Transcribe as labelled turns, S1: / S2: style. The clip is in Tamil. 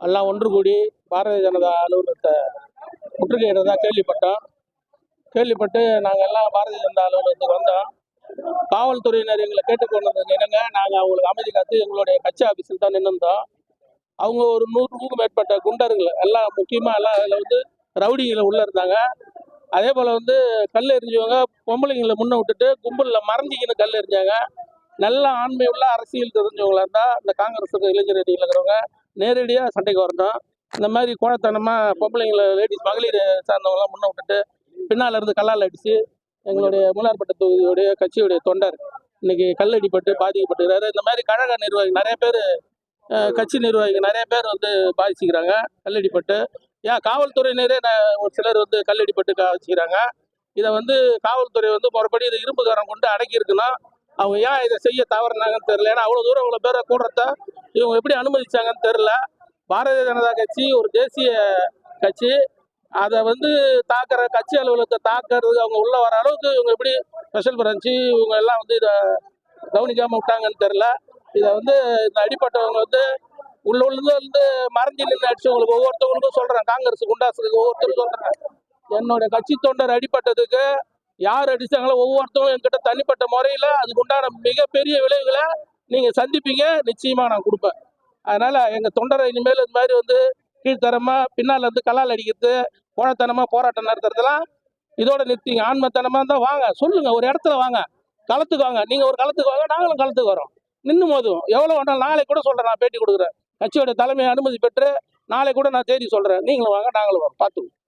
S1: எல்லாம் ஒன்று கூடி பாரதிய ஜனதா அலுவலகத்தை முற்றுகையிடுறதா கேள்விப்பட்டு நாங்கள் எல்லாம் பாரதிய ஜனதா அலுவலகத்துக்கு வந்தோம். காவல்துறையினர் எங்களை கேட்டுக்கொண்டது என்னங்க, நாங்கள் அவங்களுக்கு அமைதி காத்து எங்களுடைய கட்சி ஆஃபீஸில் தான் நின்றுந்தோம். அவங்க ஒரு 100க்கும் மேற்பட்ட குண்டர்கள் எல்லாம் முக்கியமாக எல்லாம் அதில் வந்து ரவுடிகளை உள்ளே இருந்தாங்க. அதே போல் வந்து கல் எறிஞ்சவங்க பொம்பளைங்களை முன்ன விட்டுட்டு கும்பலில் மறைஞ்சிக்கின்னு கல் எறிஞ்சாங்க. நல்ல ஆண்மை உள்ள அரசியல் தெரிஞ்சவங்களா இருந்தால் இந்த காங்கிரஸுக்கு இளைஞர் அணியில் இருக்கிறவங்க நேரடியாக சண்டைக்கு வரணும். இந்த மாதிரி கோழத்தனமாக பொம்பளைங்களை லேடிஸ் மகளிர் சார்ந்தவங்களாம் முன்ன விட்டுட்டு பின்னால் இருந்து கல்லால் அடித்து எங்களுடைய மூலார்பட்ட தொகுதியுடைய கட்சியுடைய தொண்டர் இன்னைக்கு கல்லடிப்பட்டு பாதிக்கப்பட்டுக்கிறாரு. இந்த மாதிரி கழக நிர்வாகி நிறைய பேர், கட்சி நிர்வாகிகள் நிறைய பேர் வந்து பாதிச்சுக்கிறாங்க கல்லடிப்பட்டு. காவல்துறையினரே ஒரு சிலர் வந்து கல்லடிப்பட்டு வச்சுக்கிறாங்க. இதை வந்து காவல்துறை வந்து மறுபடியும் இது இரும்புக்காரம் கொண்டு அடக்கி இருக்கணும். அவங்க ஏன் இதை செய்ய தவறுனாங்கன்னு தெரியல. ஏன்னா அவ்வளோ தூரம் அவ்வளோ பேரை கூடுறத இவங்க எப்படி அனுமதிச்சாங்கன்னு தெரியல. பாரதிய ஜனதா கட்சி ஒரு தேசிய கட்சி. அதை வந்து தாக்குற கட்சி அலுவலகத்தை தாக்குறது அவங்க உள்ள வர அளவுக்கு இவங்க எப்படி ஸ்பெஷல் பிரான்ச்சு இவங்க எல்லாம் வந்து இதை கவனிக்காம விட்டாங்கன்னு தெரியல. இதை வந்து இந்த அடிப்பட்டவங்க வந்து உள்ளுந்து மறைஞ்சு நின்று அடிச்சவங்களுக்கு ஒவ்வொருத்தவங்களுக்கும் சொல்றேன், காங்கிரஸ் குண்டாசுக்கு ஒவ்வொருத்தரும் சொல்றேன், என்னுடைய கட்சி தொண்டர் அடிப்பட்டதுக்கு யார் அடிச்சாங்களோ ஒவ்வொருத்தரும் என்கிட்ட தனிப்பட்ட முறையில் அதுக்கு உண்டான மிகப்பெரிய விளைவுகளை நீங்க சந்திப்பீங்க, நிச்சயமா நான் கொடுப்பேன். அதனால எங்க தொண்டரை இனிமேல் இந்த மாதிரி வந்து கீழ்த்தரமா பின்னால் இருந்து கல்லால் அடிக்கிறது, கோழத்தனமா போராட்டம் நடத்துறதெல்லாம் இதோட நிறுத்திங்க. ஆன்மத்தனமா இருந்தால் வாங்க, சொல்லுங்க, ஒரு இடத்துல வாங்க, களத்துக்கு வாங்க. நீங்க ஒரு களத்துக்கு வாங்க, நாங்களும் களத்துக்கு வரோம். நின்று மோதும் எவ்வளோ வேணாலும். நாளை கூட சொல்றேன், நான் பேட்டி கொடுக்குறேன், கட்சியோட தலைமை அனுமதி பெற்று நாளை கூட நான் தேதி சொல்றேன். நீங்களும் வாங்க, நாங்களும் வரோம், பார்த்துக்கோங்க.